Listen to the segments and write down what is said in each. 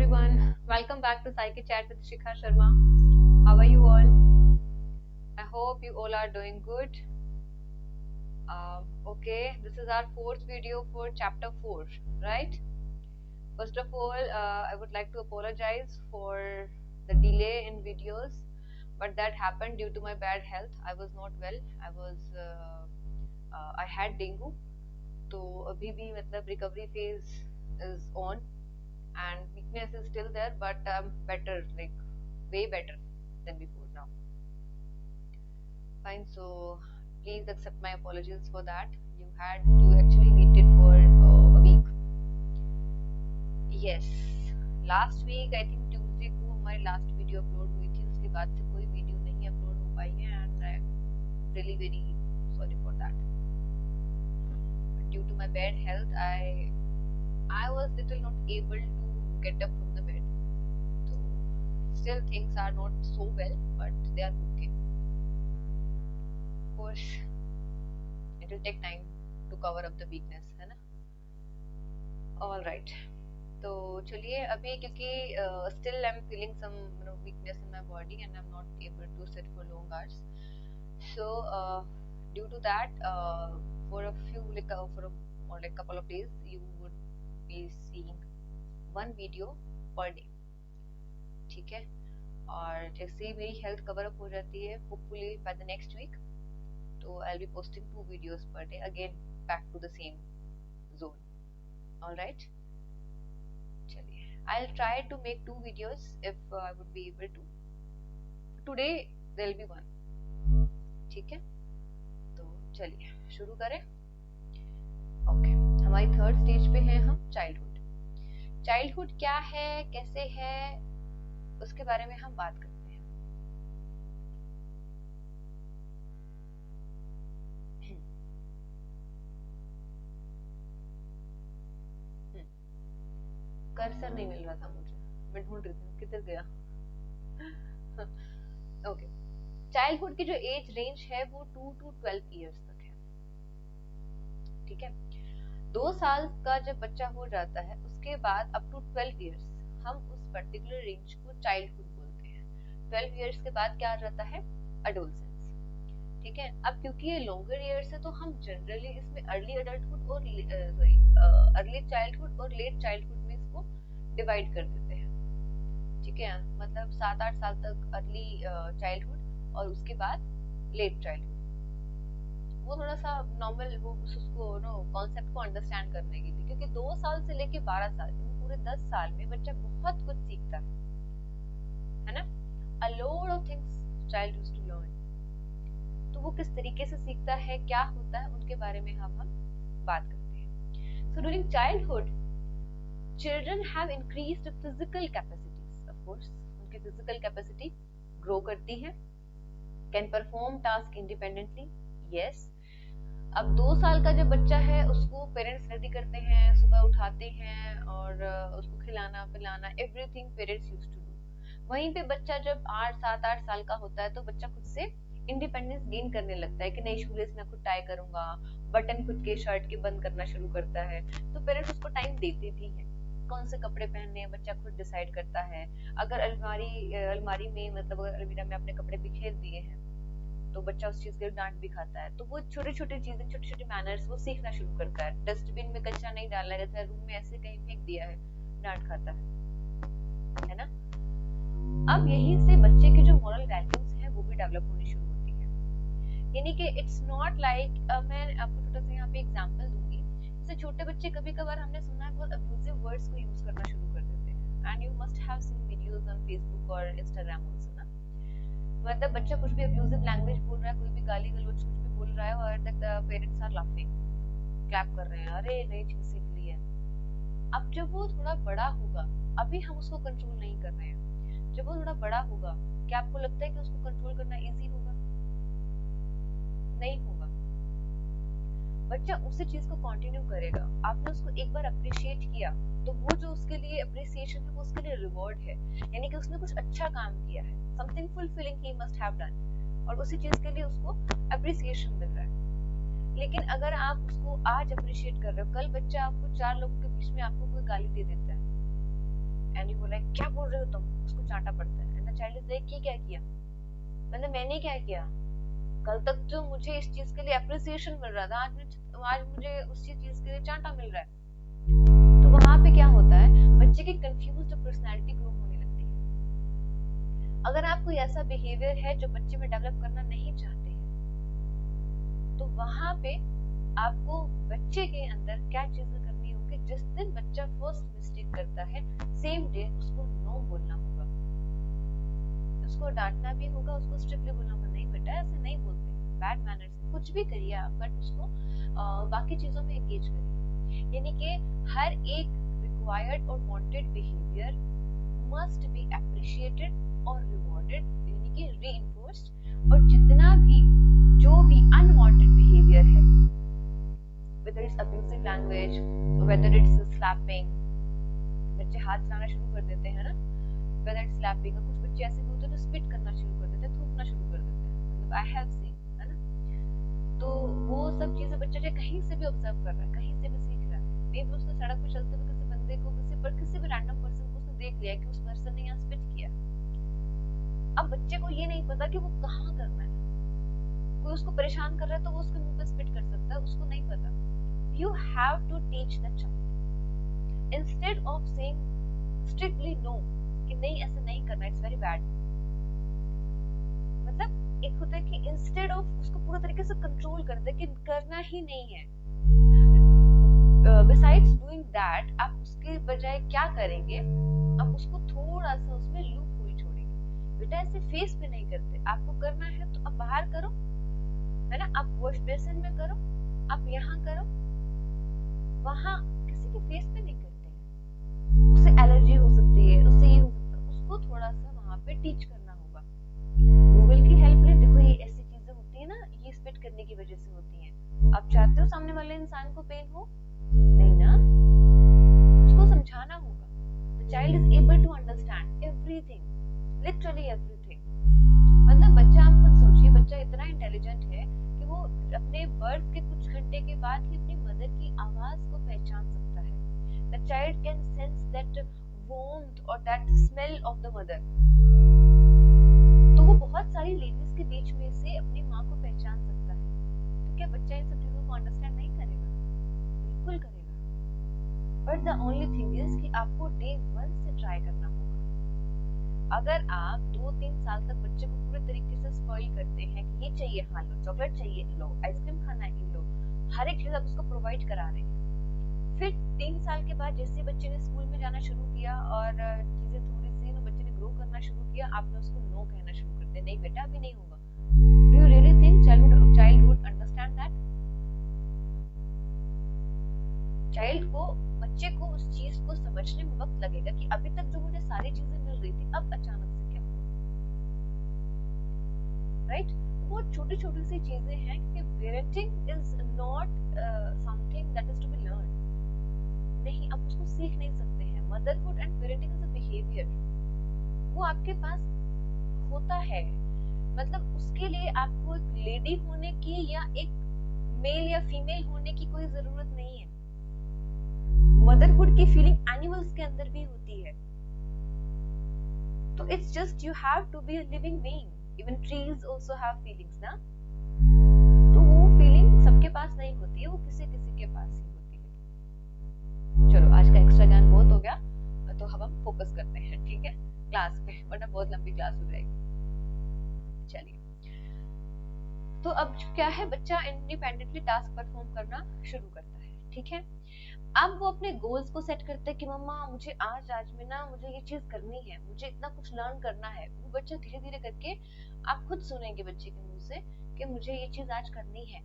everyone, welcome back to Psyche Chat with Shikha Sharma. How are you all? I hope you all are doing good. Okay, this is our fourth video for chapter 4, right? First of all, I would like to apologize for the delay in videos, but that happened due to my bad health. I was not well. I had dengue, तो अभी भी मतलब recovery phase is on and weakness is still there, but I'm better, like way better than before now. Fine, so please accept my apologies for that. You actually waited for a week. Yes, last week I think Tuesday को हमारी last video upload हुई थी, उसके बाद से कोई video नहीं upload हो पाई है and I'm really very sorry for that. But due to my bad health, I was little not able to get up from the bed. So still things are not so well, but they are okay. Of course, it will take time to cover up the weakness, है ना? All right. तो चलिए अभी क्योंकि still I'm feeling some weakness in my body and I'm not able to sit for long hours. So due to that, for a few couple of days, you would be seeing one video per day. ठीक है? और जैसे ही मेरी health cover up हो जाती है, hopefully by the next week, so I'll be posting 2 videos per day, again back to the same zone. All right? चलिए, I'll try to make 2 videos if I would be able to. Today there'll be one. ठीक है? तो चलिए शुरू करें. Okay, हमारी third stage पे हैं हम, चाइल्डहुड. चाइल्डहुड क्या है, कैसे है, उसके बारे में हम बात करते हैं. कर्सर नहीं मिल रहा था मुझे, मैं ढूंढ रही थी किधर गया. ओके, चाइल्डहुड की जो एज रेंज है वो 2 to 12 इयर्स तक है. ठीक है, 2 साल का जब बच्चा हो जाता है उसके बाद अप टू 12 इयर्स हम उस पर्टिकुलर रेंज को चाइल्डहुड बोलते हैं. 12 इयर्स के बाद क्या आ जाता है, एडोलसेंस. ठीक है, अब क्योंकि ये लॉन्गर इयर्स है तो हम जनरली इसमें अर्ली एडल्टहुड और अर्ली चाइल्डहुड और लेट चाइल्डहुड में इसको डिवाइड कर देते हैं. ठीक है, मतलब 7-8 साल तक अर्ली चाइल्डहुड और उसके बाद लेट चाइल्डहुड. वो थोड़ा सा नॉर्मल वो उसको कॉन्सेप्ट को अंडरस्टैंड करने के लिए, क्योंकि 2 साल से लेके 12 साल पूरे 10 साल में बच्चा बहुत कुछ सीखता है ना. a lot of things child used to learn. तो वो किस तरीके से सीखता है, क्या होता है, उनके बारे में हम बात करते हैं. so during childhood children have increased physical capacities. of course उनकी physical capacity grow करती है. can perform task independently. yes. अब 2 साल का जब बच्चा है उसको पेरेंट्स रेडी करते हैं, सुबह उठाते हैं और उसको खिलाना पिलाना, everything parents used to do. वहीं पे बच्चा जब 7-8 साल का होता है तो बच्चा खुद से इंडिपेंडेंस गेन करने लगता है कि नहीं, शूलेस मैं खुद टाई करूंगा, बटन खुद के शर्ट के बंद करना शुरू करता है. तो पेरेंट्स उसको टाइम देते भी हैं, कौन से कपड़े पहनने हैं बच्चा खुद डिसाइड करता है. अगर अलमारी में मतलब अगर अलमीरा में अपने कपड़े बिखेर दिए हैं तो बच्चा उस चीज के लिए डांट भी खाता है. तो वो छोटे छोटे चीजें, छोटे छोटे मैनर्स वो सीखना शुरू करता है. डस्टबिन में कचरा नहीं डालना है, जैसे रूम में ऐसे कहीं फेंक दिया है, डांट खाता है ना. अब यहीं से बच्चे के जो मॉरल वैल्यूज हैं वो भी डेवलप होनी शुरू होती है. यानी कि इट्स नॉट लाइक, मैं आपको छोटा सा यहाँ पे एग्जांपल दूंगी. जैसे छोटे बच्चे कभी कभार हमने सुना है बहुत अब्यूजिव वर्ड्स को यूज करना शुरू कर देते हैं. And you must have seen videos on Facebook और इंस्टाग्राम आल्सो. मतलब बच्चा कुछ भी अब्यूजिव लैंग्वेज बोल रहा है, कोई भी गाली गलौज कुछ भी बोल रहा है और पेरेंट्स आर लाफिंग, क्लैप कर रहे हैं, अरे नई चीज सीख ली है. अब जब वो थोड़ा बड़ा होगा, अभी हम उसको कंट्रोल नहीं कर रहे हैं, जब वो थोड़ा बड़ा होगा क्या आपको लगता है कि उसको कंट्रोल करना इजी होगा? नहीं होगा. बच्चा उसी चीज को कंटिन्यू करेगा. आपने उसको एक बार अप्रिशिएट किया तो वो जो उसके लिए अप्रिसिएशन है वो उसके लिए रिवॉर्ड है, यानी कि उसने कुछ अच्छा काम किया है, something fulfilling he must have done, और उसी चीज के लिए उसको अप्रिसिएशन मिल रहा है. लेकिन अगर आप उसको आज अप्रिशिएट कर रहे हो, कल बच्चा आपको 4 लोगों के बीच में आपको कोई गाली दे देता है एंड यू लाइक क्या बोल रहे हो तुम, उसको चांटा पड़ता है and the child is like ये क्या किया, मतलब मैंने क्या किया, कल तक जो मुझे इस चीज के लिए अप्रिसिएशन मिल रहा था आज मुझे उस चीज के लिए चांटा मिल रहा है। तो वहां पे क्या होता है, बच्चे की कंफ्यूज्ड पर्सनालिटी ग्रो होने लगती है। अगर आप कोई ऐसा बिहेवियर है जो बच्चे में डेवलप करना नहीं चाहते हैं, तो वहां पे आपको बच्चे के अंदर क्या चीजें करनी होगी, जिस दिन बच्चा फर्स्ट मिस्टेक करता है सेम डे उसको नो बोलना होगा, उसको डांटना भी होगा, उसको स्ट्रिक्टली बोलना होगा, नहीं बेटा ऐसे नहीं बोलते, बैड मैनर्स, कुछ भी करिए आप, बट उसको बाकी चीजों में एंगेज करिए। यानी कि हर एक रिक्वायर्ड और wanted behaviour must be appreciated और रिवॉर्डेड, यानी कि रीइंफोर्स्ड, और जितना भी जो भी अनवांटेड बिहेवियर है, whether it's abusive language, whether it's slapping, बच्चे हाथ चलाना शुरू कर देते हैं ना, whether it's slapping, और कुछ बच्चे ऐसे भी होते हैं जो स्पिट करना शुरू कर देते हैं, थूकना शुरू कर देते हैं, मतलब I have seen, है ना। तो वो सब चीजें बच्चा चाहे कहीं से भी ऑब्जर्व कर रहा है, कहीं से भी सीख रहा है, मे बी उसने सड़क पे चलते हुए किसी बंदे को, किसी भी रैंडम पर्सन को उसने देख लिया कि उस पर्सन ने यहाँ स्पिट किया। अब बच्चे को ये नहीं पता कि वो कहाँ करना है, कोई उसको परेशान कर रहा है तो वो उसके मुंह पे स्पिट कर सकता है, उसको नहीं पता। You have to teach the child instead of saying strictly no कि नहीं ऐसे नहीं करना, it's very bad, मतलब एक होता है कि इंस्टेड ऑफ उसको पूरा तरीके से कंट्रोल कर दे कि करना ही नहीं है, बिसाइड्स डूइंग दैट आप उसके बजाय क्या करेंगे, आप उसको थोड़ा सा उसमें लूप होल छोड़ेंगे, बेटा ऐसे फेस पे नहीं करते, आपको करना है तो आप बाहर करो, है ना, आप वॉश बेसिन में करो, आप यहाँ करो, वहां किसी के फेस पे नहीं करते हैं, उससे एलर्जी हो सकती है, उससे ये हो सकता है, उसको थोड़ा सा वहां पे टीच करना होगा। गूगल की हेल्प ले, देखो ये ऐसी चीजें होती है ना, ये स्पिट करने की वजह से होती है, आप चाहते हो सामने वाले इंसान को पेन हो, नहीं ना, उसको समझाना होगा। The child is able to understand everything, literally everything, मतलब बच्चा, आप खुद सोचिए, बच्चा इतना इंटेलिजेंट है कि वो अपने बर्थ के कुछ घंटे के बाद ही अपनी मदर की आवाज को पहचान सकता है। The child can sense that warmth or that smell of the mother, तो वो बहुत सारी लेडीज के बीच में से अपनी माँ को पहचान सकता है। तो क्या बच्चा इन सब चीजों को अंडरस्टैंड नहीं करेगा? बिल्कुल करेगा। But the only thing is कि आपको डे 1 से ट्राई करना होगा। अगर आप 2-3 साल तक बच्चे को पूरे तरीके से स्पॉइल करते हैं कि ये चाहिए, हाँ लो, चॉकलेट चाहिए, लो, आइसक्रीम खाना है, लो, हर एक चीज आप उसको प्रोवाइड करा रहे हैं, फिर 3 साल के बाद जैसे बच्चे ने स्कूल में जाना शुरू किया और चीजें थोड़ी सी ना बच्चे ने ग्रो करना शुरू किया, आपने उसको नो कहना शुरू कर दिया, नहीं बेटा अभी नहीं होगा। Do you really think child would understand that? Child को, बच्चे को उस चीज को समझने में वक्त लगेगा कि अभी तक जो मुझे सारी चीजें मिल रही थी, अब अचानक से क्या हुआ, राइट? बहुत छोटी छोटी सी चीजें हैं कि parenting is not something that is to be learn, नहीं, आप उसको सीख नहीं सकते हैं। Motherhood and parenting is a behaviour, वो आपके पास होता है, मतलब उसके लिए आपको एक लेडी होने की या एक मेल या फीमेल होने की कोई जरूरत नहीं है। मदरहुड की फीलिंग एनिमल्स के अंदर भी होती है, तो it's just you have to be a living being, even trees also have feelings ना, तो वो फीलिंग सबके पास नहीं होती है, वो किसी किसी के पास ही होती है। चलो आज का एक्स्ट्रा ज्ञान बहुत हो गया, तो अब हम फोकस करते हैं, ठीक है, क्लास पे, वरना बहुत लंबी क्लास हो जाएगी। चलिए, तो अब क्या है, बच्चा इंडिपेंडेंटली टास्क परफॉर्म करना शुरू करता है, ठीक है। अब वो अपने गोल्स को सेट करते हैं कि मम्मा मुझे आज में ना मुझे ये चीज करनी है, मुझे इतना कुछ लर्न करना है। वो बच्चा धीरे धीरे करके, आप खुद सुनेंगे बच्चे के मुंह से कि मुझे ये चीज आज करनी है,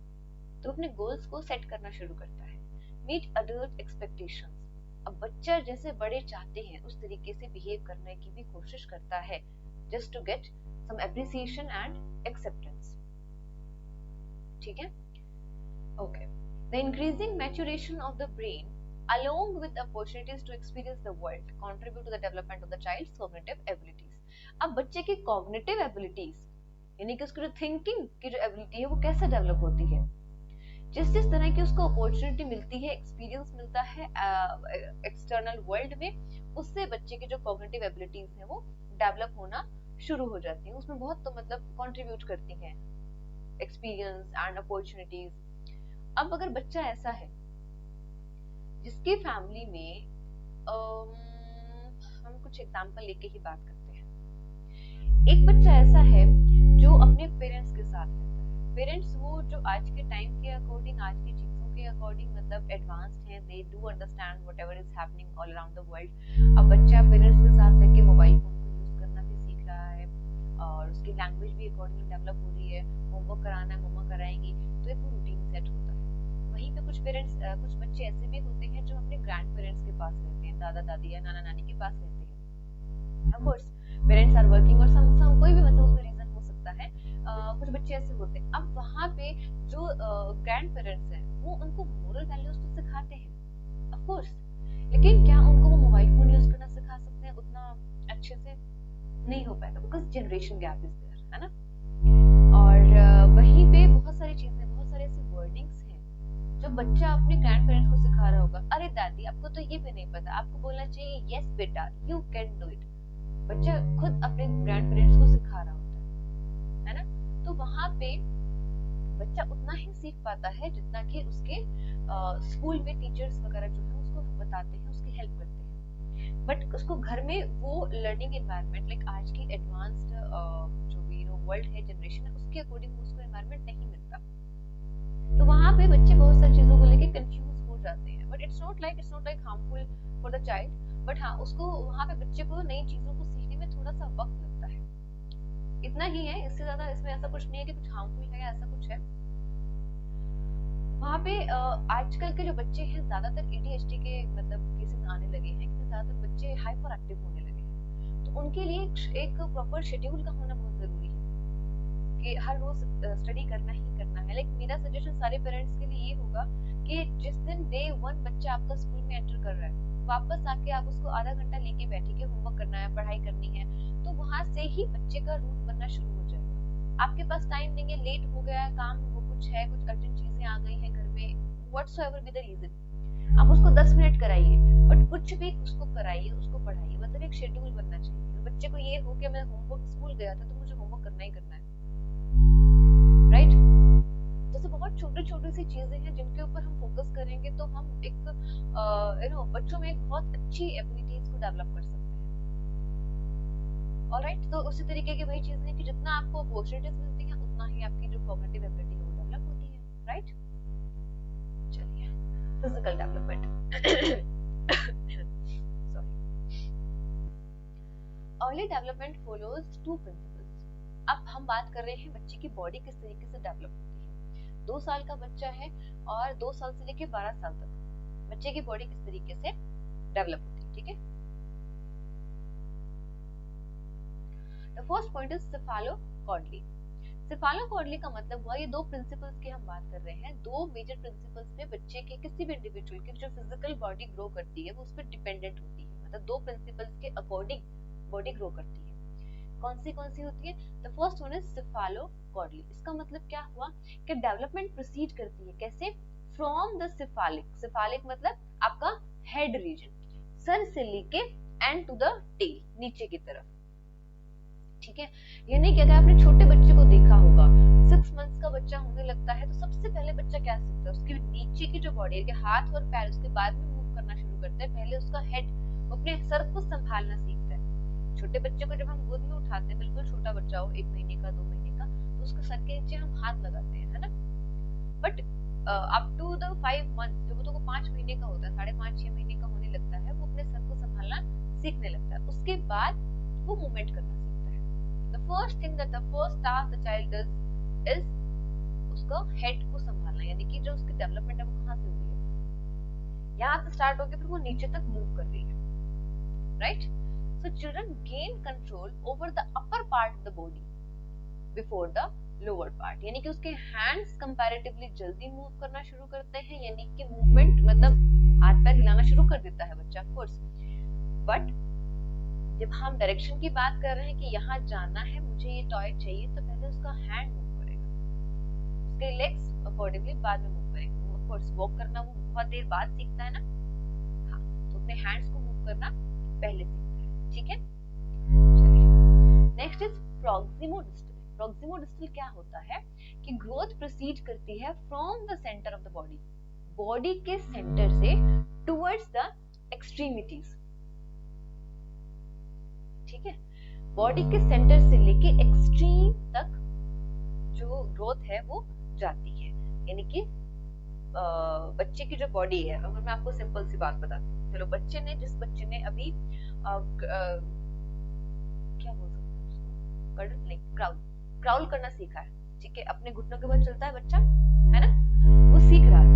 तो अपने गोल्स को सेट करना शुरू करता है। मीट अडल्ट एक्सपेक्टेशंस, अब बच्चा जैसे बड़े चाहते हैं उस तरीके से बिहेव करने की भी कोशिश करता है, just to get some appreciation and acceptance, ठीक है, okay. The increasing maturation of the brain along with opportunities to experience the world contribute to the development of the child's cognitive abilities. अब बच्चे की cognitive abilities यानी कि उसकी जो thinking की जो ability है वो कैसे डेवलप होती है, जिस जिस तरह की उसको अपॉर्चुनिटी मिलती है, एक्सपीरियंस मिलता है एक्सटर्नल वर्ल्ड में, उससे बच्चे की जो कॉग्निटिव एबिलिटीज है वो डेवलप होना शुरू हो जाती है। उसमें बहुत तो मतलब कंट्रीब्यूट करती हैं एक्सपीरियंस एंड अपॉर्चुनिटीज। अब अगर बच्चा ऐसा है जिसकी फैमिली में हम कुछ एग्जांपल लेके ही बात करते हैं। एक बच्चा ऐसा है जो अपने पेरेंट्स के साथ रहता है। पेरेंट्स वो जो आज के टाइम के अकॉर्डिंग, आज की चीजों के अकॉर्डिंग मतलब एडवांस्ड हैं, they do understand whatever is happening all around the world. अब बच्चा पेरेंट्स के साथ रह के मोबाइल फोन को यूज करना भी सीख रहा है और उसकी लैंग्वेज भी अकॉर्डिंगली डेवलप हो रही है। होमवर्क कराना है, मम्मा कराएंगी, तो एक रूटीन सेट होता है। वहीं पे कुछ पेरेंट्स, कुछ बच्चे ऐसे भी होते हैं जो अपने ग्रैंड पेरेंट्स के पास रहते हैं, दादा दादी या नाना नानी के पास रहते हैं। Of course parents are working और सम कोई भी मतलब उसमें रीजन हो सकता है। कुछ बच्चे ऐसे होते हैं। अब वहाँ पे जो ग्रैंड पेरेंट्स हैं वो उनको मोरल वैल्यूज तो सिखाते हैं ऑफ कोर्स, लेकिन क्या उनको वो मोबाइल फोन यूज करना सिखा सकते हैं उतना अच्छे से? नहीं हो पाएगा, because generation gap is there, है ना। और वहीं पे बहुत सारी चीजें, बहुत सारे ऐसे वर्डिंग्स हैं जो बच्चा अपने ग्रैंड पेरेंट्स को सिखा रहा होगा। अरे दादी आपको तो ये भी नहीं पता, आपको बोलना चाहिए यस बेटा यू कैन डू इट। बच्चा खुद अपने ग्रैंड पेरेंट्स को सिखा रहा होता है ना। तो वहां पे बच्चा उतना ही सीख पाता है जितना कि उसके स्कूल में टीचर्स वगैरह जो है उसको बताते हैं, उसकी हेल्प करते हैं। बट उसको घर में वो लर्निंग एनवायरनमेंट लाइक आज की एडवांस्ड जो भी वर्ल्ड है, जनरेशन है, उसके अकॉर्डिंग उसको एनवायरनमेंट नहीं मिलता। तो वहां पे बच्चे बहुत सारी चीजों को लेके कंफ्यूज हो जाते हैं। But it's not like harmful for the child, but हाँ उसको वहां पे बच्चे को नई चीजों को सीखने में थोड़ा सा वक्त लगता है। इतना ही है, इससे ज्यादा इसमें ऐसा कुछ नहीं है कि कुछ हार्मफुल है या ऐसा कुछ है। वहाँ पे आजकल के जो बच्चे हैं ज्यादातर ADHD के मतलब केसेस आने लगे हैं, क्योंकि ज्यादातर बच्चे हाइपर एक्टिव होने लगे हैं। तो उनके लिए एक प्रॉपर शेड्यूल का होना बहुत जरूरी है कि हर रोज स्टडी करना ही करना है। लाइक मेरा सजेशन सारे पेरेंट्स के लिए ये होगा कि जिस दिन डे 1 बच्चा आपका स्कूल में एंटर कर रहा है, वापस आके आप उसको आधा घंटा लेके बैठे कि होमवर्क करना है, पढ़ाई करनी है, तो वहां से ही बच्चे का रूट बनना शुरू हो जाएगा। आपके पास टाइम नहीं है, लेट हो गया है, काम वो कुछ है, कुछ अर्जेंट चीजें आ गई हैं घर में, व्हाटसोएवर बी द रीजन, आप उसको 10 मिनट कराइए, बट कुछ भी उसको कराइए, उसको पढ़ाइए, मतलब एक शेड्यूल बनना चाहिए। बच्चे को ये हो कि मैं होमवर्क स्कूल गया था तो मुझे होमवर्क करना ही करना है, राइट। जैसे बहुत छोटी छोटी सी चीजें हैं जिनके ऊपर हम फोकस करेंगे तो हम एक बच्चों में एक बहुत अच्छी एबिलिटीज को डेवलप कर सकते हैं। ऑलराइट, तो उसी तरीके की वही चीजें हैं कि जितना आपको अपॉर्चुनिटीज मिलती हैं उतना ही आपकी जो कॉग्निटिव एबिलिटी है वो डेवलप होती है, राइट। चलिए, physical development sorry. Early development follows to principles. अब हम बात कर रहे हैं बच्चे की बॉडी किस तरीके से डेवलप होती है। 2 साल का बच्चा है और 2 साल से लेकर 12 साल तक बच्चे की बॉडी किस तरीके से डेवलप होती है, ठीक है। The first point is cephalochordata. Cephalochordata का मतलब हुआ, ये 2 प्रिंसिपल्स की हम बात कर रहे हैं, 2 मेजर प्रिंसिपल्स पे बच्चे के किसी भी इंडिविजुअल की जो फिजिकल बॉडी ग्रो करती है वो उस पर डिपेंडेंट होती है। मतलब 2 प्रिंसिपल्स के अकॉर्डिंग बॉडी ग्रो करती है। कौन सी होती है? The first one is cephalochordata. इसका मतलब क्या हुआ कि डेवलपमेंट प्रोसीड करती है कैसे? From the सेफालिक। सेफालिक मतलब आपका हेड रीजन, सर से लेके एंड टू द टेल, नीचे की तरफ, ठीक है। ये नहीं कि अगर आपने छोटे बच्चे को देखा होगा, 6 मंथ्स का बच्चा होने लगता है तो सबसे पहले बच्चा क्या सीखता है? उसके नीचे की जो बॉडी है, हाथ और पैर, उसके बाद में मूव करना शुरू करता है। पहले उसका हेड, अपने सर को संभालना सीखता है। छोटे बच्चे को जब हम गोद में उठाते हैं, बिल्कुल छोटा बच्चा हो, 1 महीने का, 2 महीने का, तो उसके सर के नीचे हम हाथ लगाते हैं, है ना। But up to the 5 months, जब वो तो 5 महीने का होता है, 5.5-6 महीने का होने लगता है, वो अपने सर को संभालना सीखने लगता है। उसके बाद वो मूवमेंट करना सीखता है। The first thing that the first task the child does is उसका हेड को संभालना, यानी कि जो उसकी डेवलपमेंट है वो कहाँ से हो रही है, यहाँ से स्टार्ट होकर फिर वो नीचे तक मूव कर रही है, right. So children gain control over the upper part of the body before the lower part, यानी कि उसके hands comparatively जल्दी मूव करना शुरू करते हैं, यानी कि मूवमेंट मतलब हाथ पैर हिलाना शुरू कर देता है बच्चा, of course। बट जब हम डायरेक्शन की बात कर रहे हैं कि यहाँ जाना है, मुझे ये टॉय चाहिए, तो पहले उसका हैंड मूव करेगा, उसके लेग्स अकॉर्डिंगली बाद में मूव करेंगे। ऑफ कोर्स वॉक करना वो बहुत देर बाद सीखता है ना, हाँ, तो अपने हैंड्स को मूव करना पहले सीखता है, ठीक है। चलिए नेक्स्ट इज प्रॉक्सिमोडिस्टल। प्रॉक्सिमोडिस्टल क्या होता है कि ग्रोथ प्रोसीड करती है from the centre of the body, body के सेंटर से टुवर्ड्स द एक्सट्रीमिटीज, ठीक है। बॉडी के सेंटर से लेके एक्सट्रीम तक जो ग्रोथ है वो जाती है, यानी कि बच्चे की जो बॉडी है, अगर मैं आपको सिंपल सी बात बताती हूँ, चलो जिस बच्चे ने अभी क्या बोल सकते हैं उसको, कडल नहीं, क्राउल करना सीखा है, ठीक है, अपने घुटनों के बल चलता है बच्चा, है ना, वो सीख रहा है।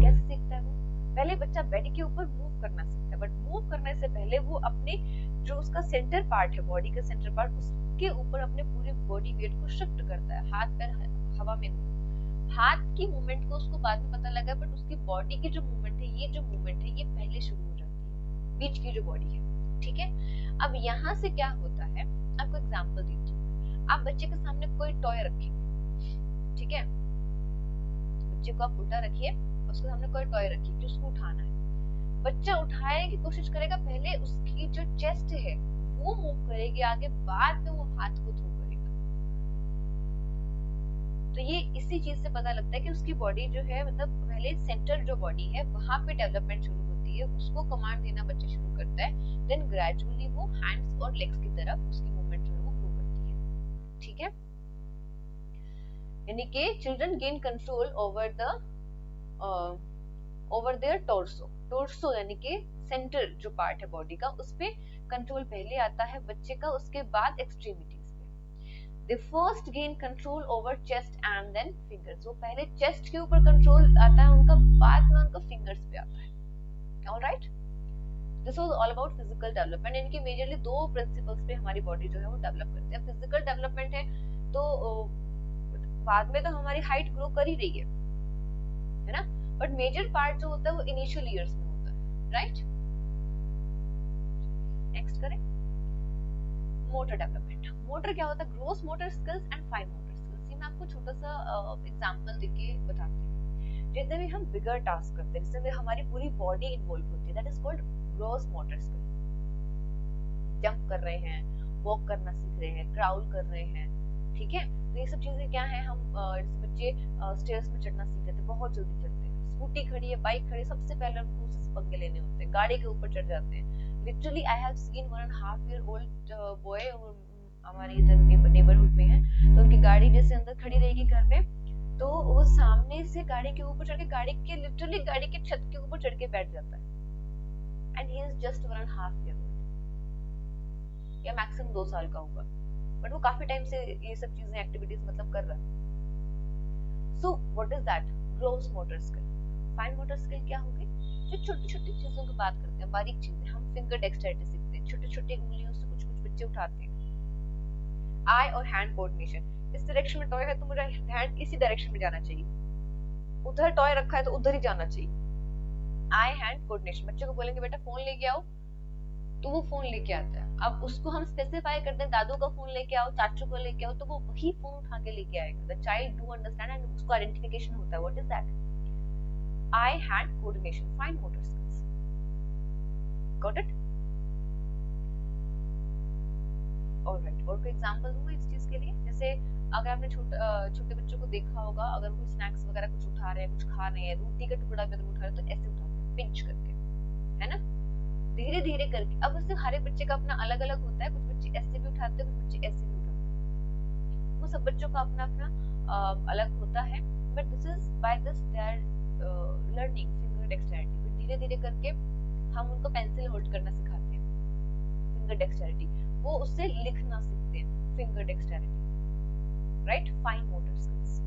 कैसे सीखता है वो? पहले बच्चा बेड के ऊपर मूव करना सीखता है, बट मूव करने से पहले वो अपने जो उसका सेंटर पार्ट है, बॉडी का सेंटर पार्ट, उसके ऊपर अपने पूरे बॉडी वेट को शिफ्ट करता है, हाथ पैर हवा में, हाथ की मूवमेंट को उसको बाद में पता लगा, बट उसकी बॉडी की जो मूवमेंट है, ये जो मूवमेंट है, ये पहले शुरू हो जाती है, बीच की जो बॉडी है, ठीक है। अब यहाँ से क्या होता है, आपको एग्जांपल देती हूँ। आप बच्चे के सामने कोई टॉय रखेंगे, ठीक है, बच्चे को आप उल्टा रखिए, उसके सामने कोई टॉय रखिए कि उसको उठाना है, बच्चा उठाने की कोशिश करेगा, पहले उसकी जो चेस्ट है वो मूव करेगी आगे, बाद में वो हाथ को थ्रो करेगा। तो ये इसी चीज से पता लगता है कि उसकी बॉडी जो है, मतलब पहले सेंटर जो बॉडी है वहां पे डेवलपमेंट शुरू होती है, उसको कमांड देना बच्चा शुरू करता है, देन ग्रेजुअली वो हैंड्स और लेग्स की तरफ उसकी मूवमेंट जो है वो ग्रो करती है, ठीक है। यानी कि children gain control over their torso यानी कि सेंटर जो पार्ट है बॉडी का, उस पे कंट्रोल पहले आता है बच्चे का, उसके बाद एक्सट्रीमिटीज पे। They first gain control over chest and then fingers. वो पहले चेस्ट के ऊपर कंट्रोल आता है उनका, बाद में उनका फिंगर्स पे आता है। Alright, this was all about physical development. इनकी मेजरली दो प्रिंसिपल्स पे हमारी बॉडी जो है वो डेवलप करती है। फिजिकल डेवलपमेंट है तो बाद में तो हमारी हाइट ग्रो कर ही रही है ना, बट मेजर पार्ट जो होता है वो इनिशियल ईयर्स में होता है, राइट। नेक्स्ट करें, मोटर डेवलपमेंट। मोटर क्या होता है? Gross motor skills and fine motor skills. ये मैं आपको छोटा सा एग्जांपल देके बताती हूँ। जैसे भी हम बिगर टास्क करते हैं, जिसमें हमारी पूरी बॉडी इन्वॉल्व होती है, that is called gross motor skill. Jump कर रहे हैं, वॉक करना सीख रहे हैं, क्राउल कर रहे हैं, ठीक है। तो ये सब चीजें क्या है, हम जैसे बच्चे स्टेयर्स में चढ़ना सीख जाते हैं, बहुत जल्दी चढ़ते हैं। स्कूटी खड़ी है, बाइक खड़ी, सबसे पहले उनको उससे पंगे लेने होते हैं, गाड़ी के ऊपर चढ़ जाते हैं। Literally I have seen 1.5 year old boy, हमारे इधर नेबरहुड में है, तो उनकी गाड़ी जैसे अंदर खड़ी रहेगी घर में, तो वो सामने से गाड़ी के ऊपर चढ़ के, लिटरली गाड़ी के छत के ऊपर चढ़ के बैठ जाता है, and he is just 1.5 year old, या मैक्सिमम 2 साल का होगा, बट वो काफी टाइम से ये सब चीजें, एक्टिविटीज मतलब कर रहा है। So what is that? Gross motor skill. Fine motor skill क्या होगी? जो छोटी छोटी चीजों की बात करते हैं, बारीक चीजें, हम फिंगर डेक्सटेरिटी सीखते हैं, छोटे छोटे उंगलियों से कुछ कुछ बच्चे उठाते हैं। आई और हैंड कोऑर्डिनेशन, इस डायरेक्शन में टॉय है तो मेरा हैंड इसी डायरेक्शन में जाना चाहिए, उधर टॉय रखा है तो उधर ही जाना चाहिए। आई हैंड कोऑर्डिनेशन, बच्चे को बोलेंगे बेटा फोन लेके आओ, तो वो फोन लेके आता है। अब उसको हम स्पेसिफाई करते हैं, दादू का फोन लेके आओ, चाचू को लेके आओ, तो वो वही फोन उठा के लेके आएगा। The child do understand and उसको आइडेंटिफिकेशन होता है, what is that? I hand coordination, fine motor skills. Got it? Alright, और कोई एग्जांपल दूं मैं इस चीज के लिए? जैसे अगर आपने छोटे बच्चों को देखा होगा, अगर कोई स्नैक्स वगैरह कुछ उठा रहे हैं, कुछ खा रहे हैं, रोटी का टुकड़ा भी अगर उठा रहे हैं, तो ऐसे उठाते हैं, पिंच करके, है ना, धीरे धीरे करके। अब उससे हर एक बच्चे का अपना अलग अलग होता है, कुछ बच्चे ऐसे भी उठाते हैं, कुछ बच्चे ऐसे भी उठाते हैं, वो सब बच्चों का अपना अपना अलग होता है। But this is by this they are learning finger dexterity. धीरे धीरे करके हम उनको पेंसिल होल्ड करना सिखाते हैं, फिंगर डेक्सटेरिटी, वो उससे लिखना सीखते हैं, finger dexterity, right. Fine motor skills,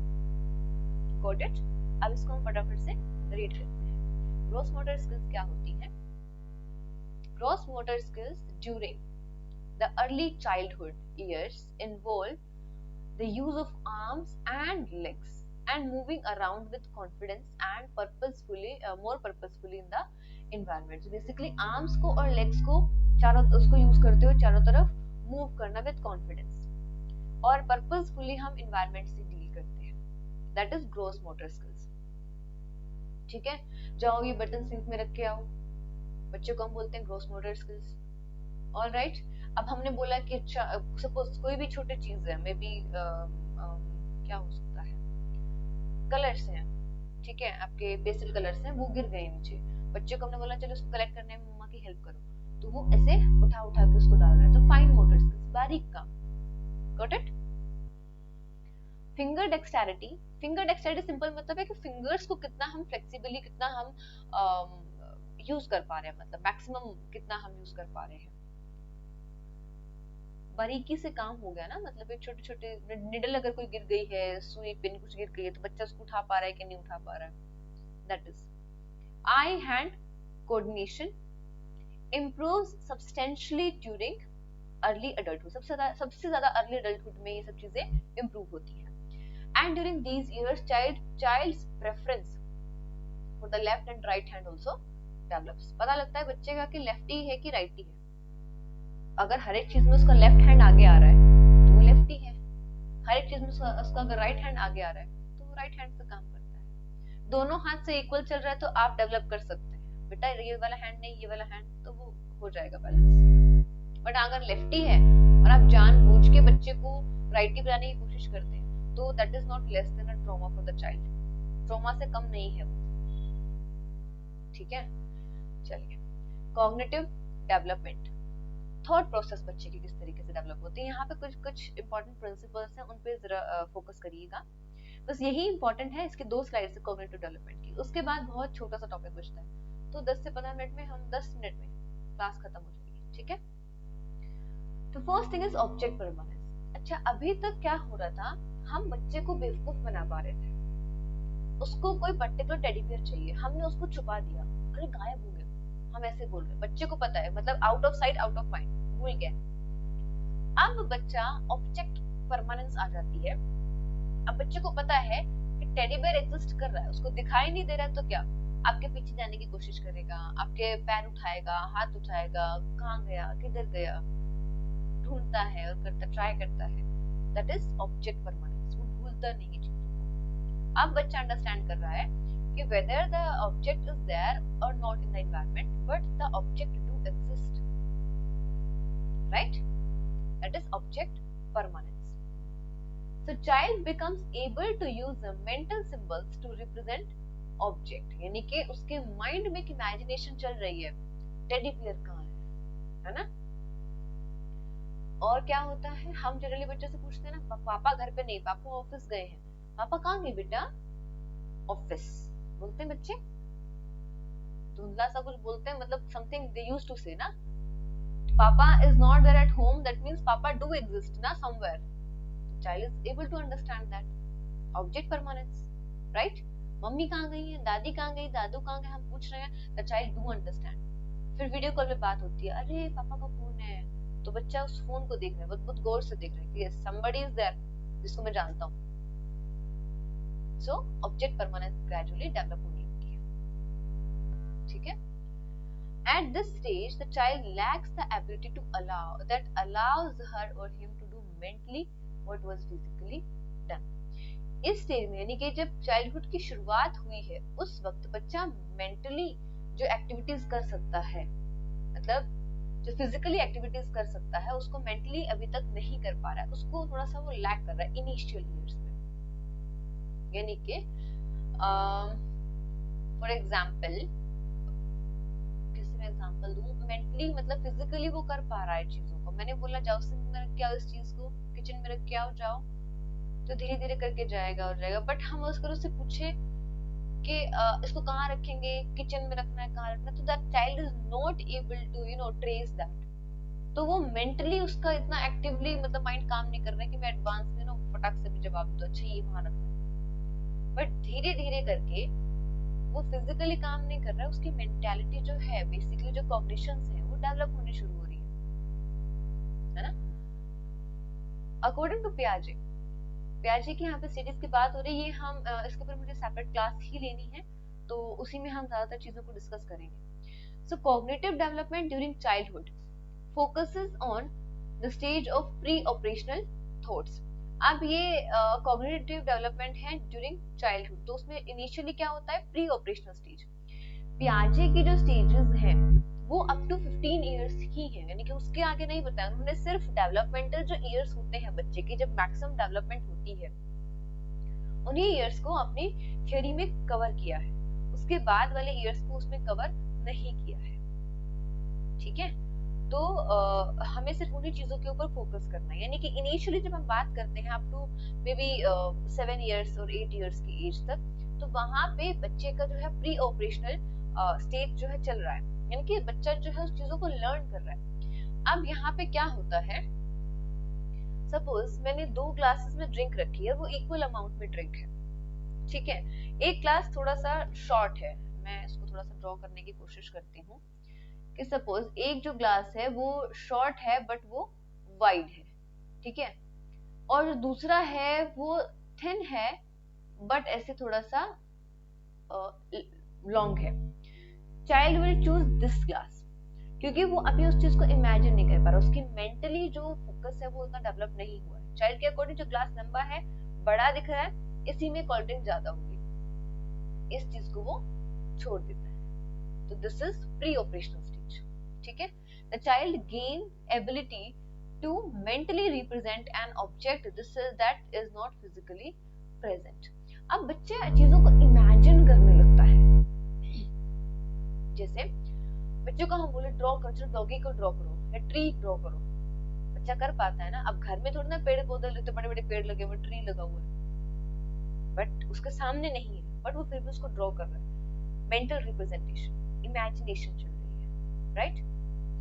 got it? अब इसको हम फटाफट से रीड करते हैं। ग्रॉस मोटर स्किल्स क्या होती है? Gross motor skills during the early childhood years involve the use of arms and legs and moving around with confidence and more purposefully in the environment. So basically arms को और legs को उसको use करते हुए चारों तरफ move करना with confidence, और purposefully हम environment से deal करते हैं, that is gross motor skills। ठीक है, जाओ ये बटन सिंक में रख के आओ, बच्चे को हम बोलते हैं ग्रॉस मोटर स्किल्स। ऑलराइट, अब हमने बोला कि सपोज कोई भी छोटी चीज है, मे बी क्या हो सकता है, कलर्स हैं, ठीक है, आपके पेस्टल कलर्स हैं, वो गिर गए नीचे, बच्चे को हमने बोला चलो उसको कलेक्ट करने में मम्मा की हेल्प करो, तो वो ऐसे उठा उठा के उसको डाल रहा है, तो फाइन मोटर स्किल्स, बारीक काम। Got it? Finger dexterity, finger dexterity simple मतलब है कि फिंगर्स को कितना हम फ्लेक्सिबली, कितना हम यूज कर पा रहे हैं, मतलब मैक्सिमम कितना हम यूज कर पा रहे हैं। बारीकी से काम हो गया ना, मतलब एक छोटे छोटे निडल अगर कोई गिर गई है, सुई पिन कुछ गिर गई है, तो बच्चा उसको उठा पा रहा है कि नहीं उठा पा रहा है। That is I hand coordination improves substantially during early adulthood, सबसे ज्यादा अर्ली अडल्टहुड में ये सब चीजें इंप्रूव होती हैं। And during these years, child's preference for the left and right hand also develops. पता लगता है बच्चे का कि लेफ्टी है कि राइटी है। अगर हर एक चीज में उसका लेफ्ट हैंड आगे आ रहा है तो वो लेफ्टी है, हर एक चीज में उसका अगर राइट हैंड आगे आ रहा है तो वो राइट हैंड से काम करता है। दोनों हाथ से इक्वल चल रहा है तो आप डेवलप कर सकते हैं, बेटा ये वाला हैंड नहीं ये वाला हैंड, तो वो हो जाएगा बैलेंस। बट अगर लेफ्टी है और आप जानबूझ के बच्चे को राइटी बनाने की कोशिश करते हैं, तो that is not less than a trauma for the child, trauma से कम नहीं है वो, ठीक है। चलिए, कॉग्निटिव डेवलपमेंट, थॉट प्रोसेस बच्चे की किस तरीके से डेवलप होती है, यहाँ पे कुछ कुछ इंपॉर्टेंट प्रिंसिपल्स हैं, उन पे जरा फोकस करिएगा, बस यही इंपॉर्टेंट है। इसके 2 स्लाइड्स है कॉग्निटिव डेवलपमेंट की, उसके बाद बहुत छोटा सा टॉपिक बचता है, तो 10 से 15 मिनट में हम 10 मिनट में क्लास खत्म हो जाएगी, ठीक है। तो first thing is object permanence. अच्छा, अभी तक क्या हो रहा था, हम बच्चे को बेवकूफ बना पा रहे थे, उसको कोई पर्टिकुलर टेडी बियर चाहिए, हमने उसको छुपा दिया, अरे गायब हो गया, हम ऐसे बोल रहे, बच्चे को पता है, मतलब out of sight out of mind, भूल गया। अब बच्चा ऑब्जेक्ट परमानेंस आ जाती है, अब बच्चे को पता है कि टेडी बियर एग्जिस्ट कर रहा है, उसको दिखाई नहीं दे रहा है, तो क्या आपके पीछे जाने की कोशिश करेगा, आपके पैर उठाएगा, हाथ उठाएगा, कहाँ गया किधर गया, ढूंढता है और करता, ट्राई करता है। दैट इज ऑब्जेक्ट परमानेंस, वो भूलता नहीं है चीजों को। अब बच्चा अंडरस्टैंड कर रहा है कि whether the object is there or not in the environment, but the object do exist, right? That is object permanence. So child becomes able to use the mental symbols to represent object, यानी कि उसके mind में एक imagination चल रही है, teddy bear कहाँ है ना। और क्या होता है, हम जनरली बच्चे से पूछते हैं ना, पापा घर पे नहीं, पापा ऑफिस गए हैं, पापा कहाँ गए बेटा, ऑफिस, बोलते हैं बच्चे, धुंधला सा कुछ बोलते हैं, मतलब समथिंग दे यूज्ड टू से ना, papa is not there at home, that means papa do exist ना somewhere, child is able to understand that object permanence, right. Mummy कहाँ गई है, दादी कहाँ गई, दादू कहाँ गए, हम पूछ रहे हैं, द चाइल्ड डू अंडरस्टैंड। फिर वीडियो कॉल पे बात होती है, अरे पापा का फोन है, तो बच्चा उस फोन को देख रहा है, बहुत गौर से देख रहा है कि यस समबडी इज देयर जिसको मैं जानता हूँ। So object permanence gradually develop होने लगती है, ठीक है। At this stage, the child lacks the ability to allows her or him to do mentally what was physically done. इस स्टेज में, यानी कि जब चाइल्डहुड की शुरुआत हुई है, उस वक्त बच्चा मेंटली जो एक्टिविटीज कर सकता है, मतलब जो फिजिकली एक्टिविटीज कर सकता है, उसको मेंटली अभी तक नहीं कर पा रहा है, उसको थोड़ा सा वो लैक कर रहा है इनिशियल ईयर्स में। यानी कि फॉर एग्जांपल, किसी में एग्जांपल दूं, मेंटली मतलब फिजिकली वो कर पा रहा है चीजों को, मैंने बोला जाओ सिंक में रख के आओ, इस चीज को किचन में रख के आओ, जाओ, तो धीरे धीरे करके जाएगा और जाएगा। बट हम अगर उससे पूछे कि इसको कहाँ रखेंगे, किचन में रखना है, कहाँ रखना है, तो that child is not able to trace that, तो वो मेंटली उसका इतना एक्टिवली मतलब माइंड काम नहीं कर रहा है कि मैं एडवांस में ना फटाक से भी जवाब दूं, अच्छा ये वहां रखना है। बट धीरे धीरे करके वो फिजिकली काम नहीं कर रहा है, उसकी मेंटालिटी जो है, बेसिकली जो कॉग्निशंस है, वो डेवलप होनी शुरू हो रही है ना। अकॉर्डिंग टू पियाजे, पियाजे की यहाँ पे स्टडीज की बात हो रही है, हम इसके ऊपर मुझे सेपरेट क्लास ही लेनी है, तो उसी में हम ज्यादातर चीजों को डिस्कस करेंगे। So cognitive development during childhood focuses on the stage of pre operational thoughts. अब ये कॉग्निटिव डेवलपमेंट है ड्यूरिंग चाइल्डहुड, तो उसमें इनिशियली क्या होता है, प्री ऑपरेशनल स्टेज। पियाजे की जो स्टेजेस हैं वो अप टू 15 इयर्स ही है, यानी कि उसके आगे नहीं बताया उन्होंने। सिर्फ डेवलपमेंटल जो इयर्स होते हैं बच्चे की, जब मैक्सिमम डेवलपमेंट होती है, उन्हीं इयर्स को अपनी थ्योरी में कवर किया है, उसके बाद वाले इयर्स को उसमें कवर नहीं किया है। ठीक है, तो हमें सिर्फ उन्हीं चीजों के ऊपर फोकस करना है, यानी कि इनिशियली जब हम बात करते हैं up to maybe 7 years और 8 इयर्स की एज तक, तो वहां पे बच्चे का जो है प्री ऑपरेशनल स्टेज जो है चल रहा है, यानी कि बच्चा जो है उस चीजों को लर्न कर रहा है। अब यहाँ पे क्या होता है, सपोज मैंने 2 ग्लासेस में ड्रिंक रखी है, वो इक्वल अमाउंट में ड्रिंक है, ठीक है। एक ग्लास थोड़ा सा शॉर्ट है, मैं इसको थोड़ा सा ड्रॉ करने की कोशिश करती हूँ कि सपोज एक जो ग्लास है वो शॉर्ट है बट वो वाइड है, ठीक है, और जो दूसरा है वो थिन है बट ऐसे थोड़ा सा लॉन्ग है। Child will choose this glass क्योंकि वो अभी उस चीज को इमेजिन नहीं कर पा रहा, उसकी मेंटली जो फोकस है वो उतना डेवलप नहीं हुआ है। चाइल्ड के अकॉर्डिंग जो ग्लास लंबा है, बड़ा दिख रहा है, इसी में कोल्ड ड्रिंक ज्यादा होगी, इस चीज को वो छोड़ देता है। तो this is pre operational stage, ठीक है। The child gain ability to mentally represent an object this is that is not physically present. अब बच्चे चीजों को इमेजिन करने लगता है, जैसे बच्चों को हम बोले ड्रॉ कर, चलो डॉगी को ड्रॉ करो या ट्री ड्रॉ करो, बच्चा कर पाता है ना। अब घर में थोड़ी ना पेड़ पौधे लेते, बड़े बड़े पेड़ लगे हुए, ट्री लगा हुआ है, बट उसके सामने नहीं है, बट वो फिर भी उसको ड्रॉ कर रहा है। मेंटल रिप्रेजेंटेशन, इमेजिनेशन चल रही है, right.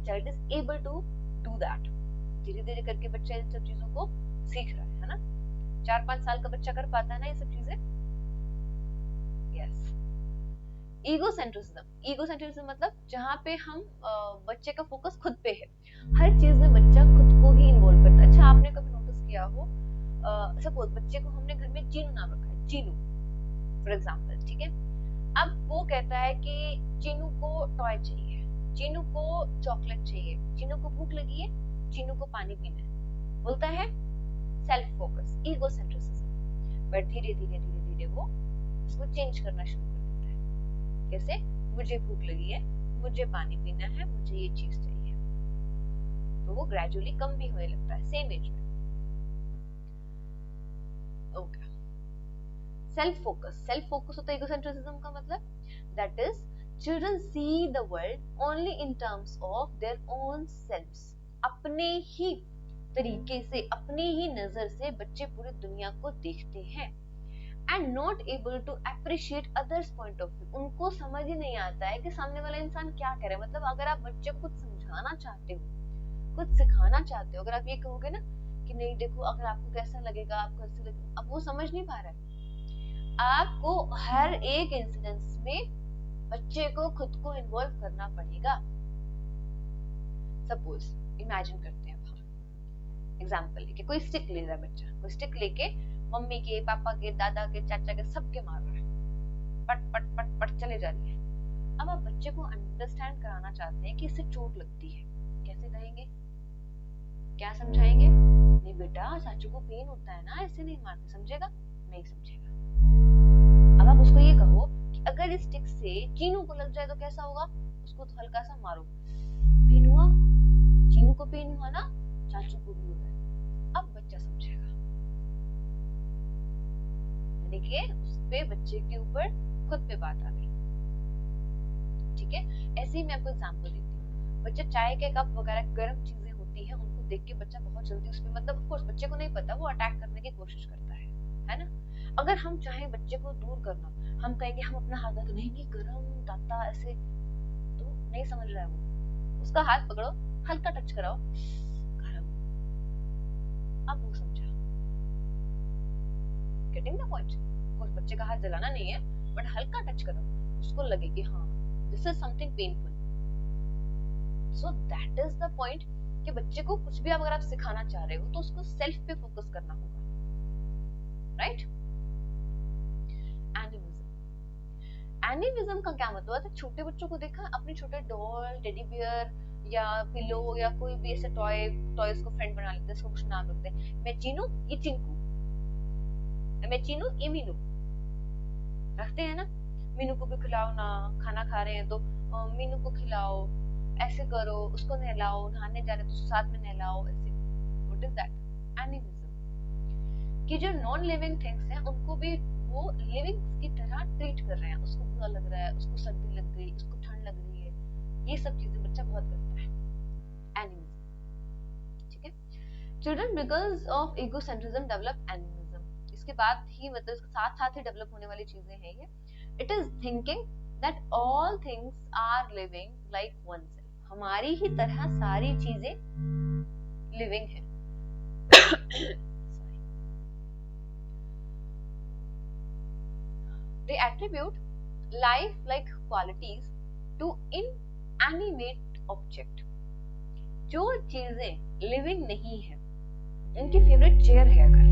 Child is able to do that. धीरे धीरे करके बच्चा इन सब चीजों को सीख रहा है ना। 4-5 साल का बच्चा कर पाता है ना ये सब चीजें। यस। ईगोसेंट्रिज्म, ईगोसेंट्रिज्म मतलब जहाँ पे हम बच्चे का फोकस खुद पे है, हर चीज में बच्चा खुद को ही इन्वॉल्व करता है। अच्छा, आपने कभी नोटिस किया हो, सपोज बच्चे को हमने घर में चीनू नाम रखा है, चीनू फॉर एग्जांपल, ठीक है। अब वो कहता है कि चीनू को टॉय चाहिए, चीनू को चॉकलेट चाहिए, चीनू को भूख लगी है, चीनू को पानी पीना है, बोलता है सेल्फ फोकस, ईगोसेंट्रिसिज्म। बट धीरे धीरे धीरे धीरे वो इसको चेंज करना शुरू कर देता है। कैसे? मुझे भूख लगी है, मुझे पानी पीना है, मुझे ये चीज चाहिए, तो वो ग्रेजुअली कम भी होने लगता है सेम एज में। Okay, self focus, self focus होता है ईगोसेंट्रिसिज्म का मतलब, that is children see the world only in terms of their own selves। अपने ही तरीके से, अपनी ही नजर से बच्चे पूरी दुनिया को देखते हैं, and not able to appreciate others point of view। उनको समझ ही नहीं आता है कि सामने वाला इंसान क्या कह रहा है। मतलब अगर आप बच्चे को कुछ समझाना चाहते हो, कुछ सिखाना चाहते हो, अगर आप ये कहोगे ना कि नहीं देखो अगर आपको कैसा लगेगा, आपको कैसे लगेगा, अब वो समझ नहीं पा रहा है। आपको हर एक इंसिडेंस में बच्चे को खुद को इन्वॉल्व करना पड़ेगा। सपोज इमेजिन करते हैं हम एग्जांपल लेके, कोई स्टिक ले रहा है बच्चा, कोई स्टिक लेके मम्मी के, पापा के, दादा के, चाचा के, सबके मार रहा है, पट पट पट पट चले जा रही है। अब आप बच्चे को अंडरस्टैंड कराना चाहते हैं कि इससे चोट लगती है, कैसे कहेंगे, क्या समझाएंगे? नहीं बेटा चाचू को पेन होता है ना, ऐसे नहीं मारते, समझेगा? नहीं समझेगा। अब आप उसको ये कहो कि अगर इस स्टिक से चीनू को लग जाए तो कैसा होगा, उसको तो हल्का सा मारो, पेन हुआ, चीनू को पेन हुआ ना, चाचू को भी होता है। अब बच्चा समझेगा, यानी कि उस पे बच्चे के ऊपर खुद पे बात आ गई, ठीक है। ऐसे ही मैं आपको एग्जांपल देती हूँ। बच्चा चाय के कप वगैरह गर्म चीजें होती हैं, उनको देख के बच्चा बहुत जल्दी उस पे, मतलब ऑफ कोर्स बच्चे को नहीं पता, वो अटैक करने की कोशिश करता है ना। अगर हम चाहें बच्चे को दूर करना, हम कहेंगे हम अपना हाथ तो नहीं गरम ताता ऐसे, तो नहीं समझ रहा है वो, उसका हाथ पकड़ो, हल्का टच कराओ, गरम, अब वो समझा। Getting the point? कोई बच्चे का हाथ जलाना नहीं है, बट हल्का टच करो, उसको लगे कि हाँ this is something painful. So that is the point कि बच्चे को कुछ भी अगर आप सिखाना चाह रहे हो तो उसको सेल्फ पे फोकस करना होगा, राइट। एनिमिज्म का क्या मतलब है? छोटे बच्चों को देखा, अपने छोटे डॉल, टेडी बियर या पिलो या कोई भी ऐसे टॉयज को फ्रेंड बना लेते हैं, इसको कुछ नाम रखते हैं, मैं चीनू ये चिंकू, मैं चीनू ये मीनू, रखते हैं ना। मीनू को भी खिलाओ ना, खाना खा रहे हैं तो मीनू को खिलाओ, ऐसे करो, उसको नहलाओ, नहाने जा रहे तो साथ में नहलाओ, ऐसे। What is that? एनिमिज्म। कि जो नॉन लिविंग थिंग्स हैं उनको भी वो लिविंग की तरह ट्रीट कर रहे हैं। उसको बुरा लग रहा है, उसको सर्दी लग गई, उसको ठंड लग रही है, ये सब चीजें बच्चा बहुत करता है। एनिमिज्म, ठीक है। Children because of egocentrism develop animism. इसके बाद ही मतलब इसके साथ साथ ही डेवलप होने वाली चीजें हैं ये। It is thinking that all things are living like one self. हमारी ही तरह सारी चीजें लिविंग है। They attribute life-like qualities to inanimate object. जो चीजें लिविंग नहीं है, इनकी फेवरेट चेयर है अगर,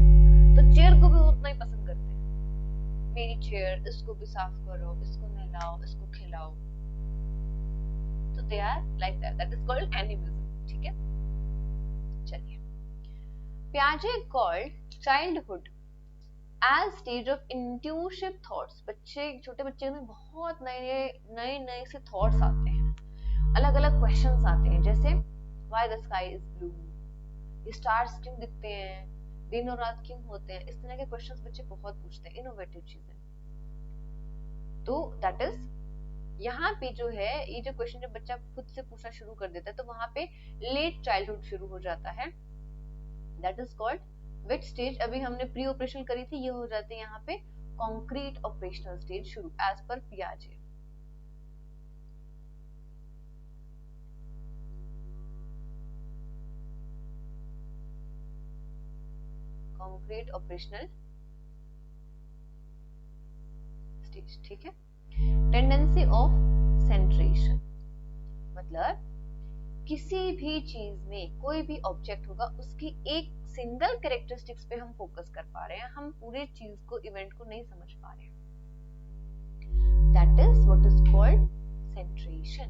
तो चेयर को भी उतना ही पसंद करते हैं। मेरी चेयर, इसको भी साफ करो, इसको नहलाओ, इसको खिलाओ। तो they are like that. That is called animism. ठीक है। चलिए, Piaget called childhood as stage of intuitive thoughts। बच्चे, छोटे बच्चे में बहुत नए से थॉट्स आते हैं, अलग अलग क्वेश्चंस आते हैं, जैसे why the sky is blue, ये स्टार्स क्यों दिखते हैं, दिन और रात क्यों होते हैं, इस तरह के क्वेश्चंस बच्चे बहुत पूछते हैं, इनोवेटिव चीजें। तो दैट इज यहाँ पे जो है, ये जो क्वेश्चन जब बच्चा खुद से पूछना शुरू कर देता है तो वहां पे लेट चाइल्डहुड शुरू हो जाता है। That is called which stage? अभी हमने प्री ऑपरेशनल करी थी, ये हो जाते हैं यहाँ पे कॉन्क्रीट ऑपरेशनल स्टेज शुरू, as per पियाजे। Concrete operational stage, ठीक है। टेंडेंसी ऑफ सेंट्रेशन, मतलब किसी भी चीज में कोई भी ऑब्जेक्ट होगा उसकी एक सिंगल कैरेक्टरिस्टिक्स पे हम फोकस कर पा रहे हैं, हम पूरे चीज को, इवेंट को नहीं समझ पा रहे हैं। That is what is called सेंट्रेशन,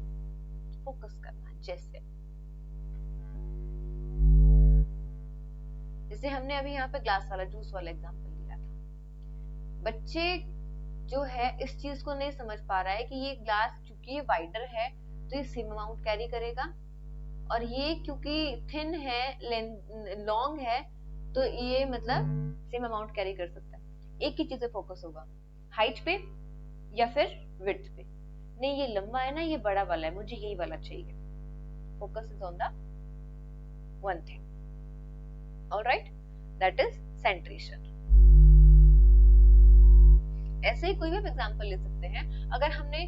focus करना। जैसे हमने अभी यहाँ पे ग्लास वाला, जूस वाला एग्जांपल लिया था। बच्चे जो है इस चीज को नहीं समझ पा रहा है कि ये ग्लास चूंकि ये वाइडर है तो ये सेम अमाउंट कैरी करेगा, और ये क्योंकि थिन है, लॉन्ग है, तो ये मतलब सेम अमाउंट कैरी कर सकता है। एक ही चीज पे फोकस होगा, हाइट पे या फिर विड्थ पे। नहीं, ये लंबा है ना, ये बड़ा वाला है, मुझे यही वाला चाहिए। Focus is on the one thing. Alright, that is सेंट्रेशन। ऐसे ही कोई भी एग्जांपल ले सकते हैं। अगर हमने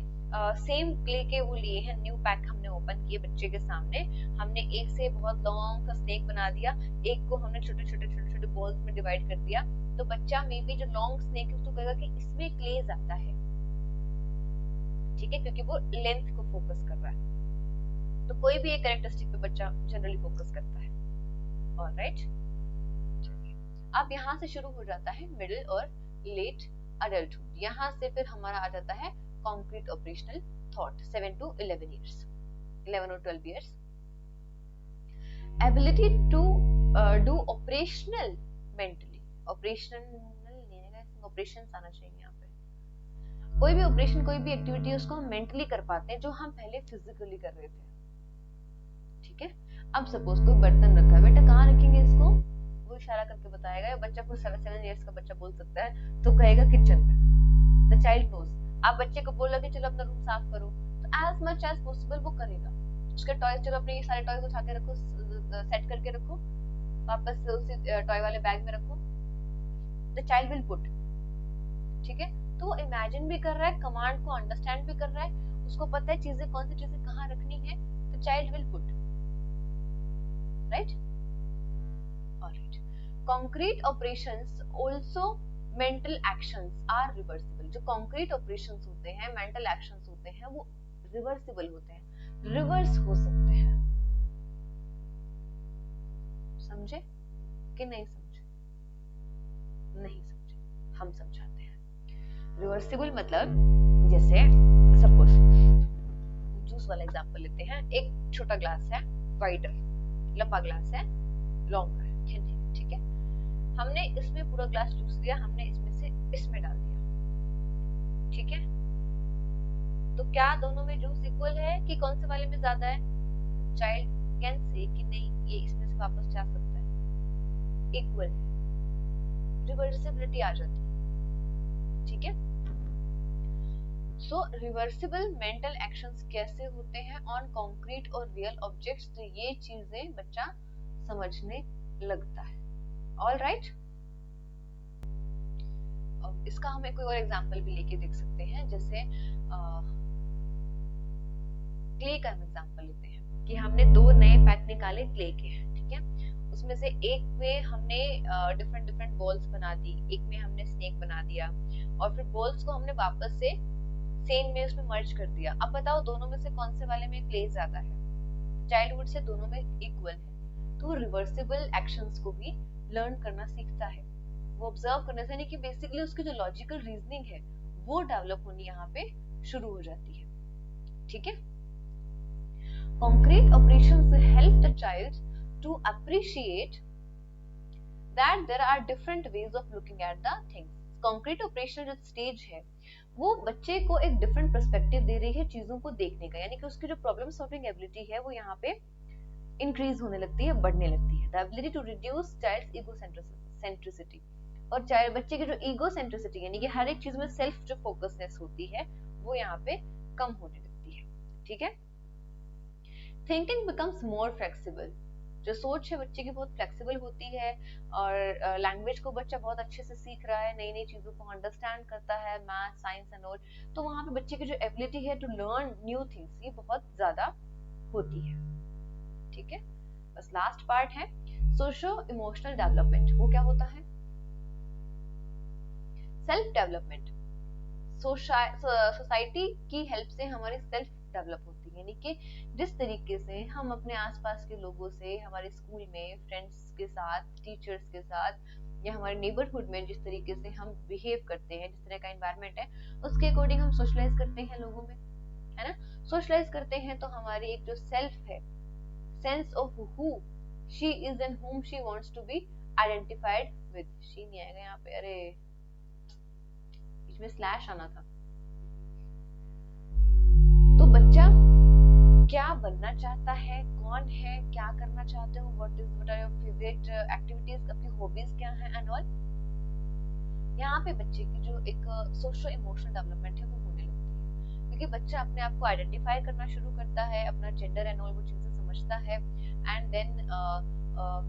सेम क्ले के वो लिए हैं, न्यू पैक हमने ओपन किए बच्चे के सामने, हमने एक से बहुत लॉन्ग सा स्नेक बना दिया, एक को हमने छोटे छोटे बॉल्स में डिवाइड कर दिया, तो बच्चा मे बी जो लॉन्ग स्नेक है उसको कहेगा कि इसमें क्ले ज्यादा है, ठीक है, क्योंकि वो लेंथ को फोकस कर रहा है। तो कोई भी एक कैरेक्टरिस्टिक पे बच्चा जनरली फोकस करता है। ऑलराइट, अब यहाँ से शुरू हो जाता है मिडिल और लेट अडल्टहुड। यहाँ से फिर हमारा आ जाता है concrete operational thought, 7 to 11 years, 11 or 12 years. Ability to do operational mentally, operations आना चाहिए यहाँ पे। कोई भी ऑपरेशन, कोई भी एक्टिविटी उसको हम मेंटली कर पाते हैं जो हम पहले फिजिकली कर रहे थे, ठीक है। अब सपोज कोई बर्तन रखा है, बेटा कहाँ रखेंगे इसको, वो इशारा करके बताएगा। बच्चा को 7 years का बच्चा बोल सकता है, तो कहेगा किचन में। The child knows। आप बच्चे को बोला कि चलो अपना रूम साफ करो, तो as much as possible वो करेगा। उसके टॉयज, चलो अपने ये सारे टॉयज उठा के रखो, सेट करके रखो, वापस से उसी टॉय वाले बैग में रखो। The child will put, ठीक है। तो वो इमेजिन भी कर रहा है, कमांड को अंडरस्टैंड भी कर रहा है, उसको पता है चीजें, कौन सी चीजें कहाँ रखनी है, तो child will put, right. Alright, concrete operations also mental actions are reversible. जो कॉन्क्रीट ऑपरेशंस होते हैं, मेंटल एक्शंस होते हैं, वो रिवर्सिबल होते हैं, रिवर्स हो सकते हैं। समझे कि नहीं समझे? नहीं समझे, हम समझाते हैं। रिवर्सिबल मतलब, जैसे सपोज जूस वाला एग्जांपल लेते हैं। एक छोटा ग्लास है, वाइडर, लंबा ग्लास है, लॉन्गर, ठीक है। हमने इसमें पूरा ग्लास जूस लिया, हमने इसमें से इसमें डाल दिया, ठीक है। तो क्या दोनों में जूस इक्वल है कि कौन से वाले में ज्यादा है? चाइल्ड कैन से कि नहीं, ये इसमें से वापस जा सकता है, इक्वल है, रिवर्सिबिलिटी आ जाती है। ठीक है, सो रिवर्सिबल मेंटल एक्शंस कैसे होते हैं ऑन कॉन्क्रीट और रियल ऑब्जेक्ट्स, तो ये चीजें बच्चा समझने लगता है। ऑल राइट, इसका हम एक और एग्जांपल भी लेके देख सकते हैं, जैसे क्ले का हम एग्जांपल लेते हैं कि हमने दो नए पैक निकाले क्ले के, ठीक है, उसमें से एक में हमने डिफरेंट डिफरेंट बॉल्स बना दी, एक में हमने स्नेक बना दिया, और फिर बॉल्स को हमने वापस से सेम में उसमें मर्ज कर दिया। अब बताओ दोनों में से कौन से वाले में क्ले ज्यादा है? चाइल्डहुड से दोनों में इक्वल है। तो रिवर्सिबल एक्शंस को भी लर्न करना सीखता है, वो ऑब्जर्व करने से, नहीं कि बेसिकली उसकी जो लॉजिकल रीजनिंग है वो डेवलप होनी यहाँ पे शुरू हो जाती है। ठीक है, concrete operations help the child to appreciate that there are different ways of looking at the things. concrete operation जो स्टेज है वो बच्चे को एक डिफरेंट पर्सपेक्टिव दे रही है चीजों को देखने का, यानी कि उसकी जो प्रॉब्लम सॉल्विंग एबिलिटी है वो यहाँ पे इंक्रीज होने लगती है, बढ़ने लगती है। The ability to reduce child's egocentricity, और चाइल्ड बच्चे की जो ईगोसेंट्रिसिटी यानी कि हर एक चीज में सेल्फ जो फोकसनेस होती है वो यहाँ पे कम होने लगती है। ठीक है, थिंकिंग बिकम्स मोर फ्लेक्सिबल, जो सोच है बच्चे की बहुत फ्लेक्सिबल होती है, और लैंग्वेज को बच्चा बहुत अच्छे से सीख रहा है, नई नई चीजों को अंडरस्टैंड करता है, मैथ साइंस एंड ऑल, तो वहां पे बच्चे की जो एबिलिटी है टू लर्न न्यू थिंग्स ये बहुत ज्यादा होती है। ठीक है, बस लास्ट पार्ट है सोशो इमोशनल डेवलपमेंट। वो क्या होता है? Self development. सोसाइटी की हेल्प से हमारी सेल्फ डेवलप होती है, यानी कि जिस तरीके से हम अपने आसपास के लोगों से, हमारे स्कूल में फ्रेंड्स के साथ, टीचर्स के साथ, या हमारे नेबरहुड में जिस तरीके से हम बिहेव करते हैं, जिस तरह का एनवायरनमेंट है उसके अकॉर्डिंग हम सोशलाइज करते हैं लोगों में, है ना। सोशलाइज करते हैं तो हमारी एक जो सेल्फ है, sense of who she is and whom she wants to be identified with, she नहीं आएगा यहाँ पे, अरे बीच में स्लैश आना था। तो बच्चा क्या बनना चाहता है, कौन है, क्या करना चाहते हो, what are your favourite activities, अपनी हॉबीज क्या है एंड ऑल, यहाँ पे बच्चे की जो एक सोशो इमोशनल डेवलपमेंट है वो होने लगती है, क्योंकि बच्चा अपने आप को आइडेंटिफाई करना शुरू करता है, अपना जेंडर एंड ऑल वो चीजें समझता है, एंड देन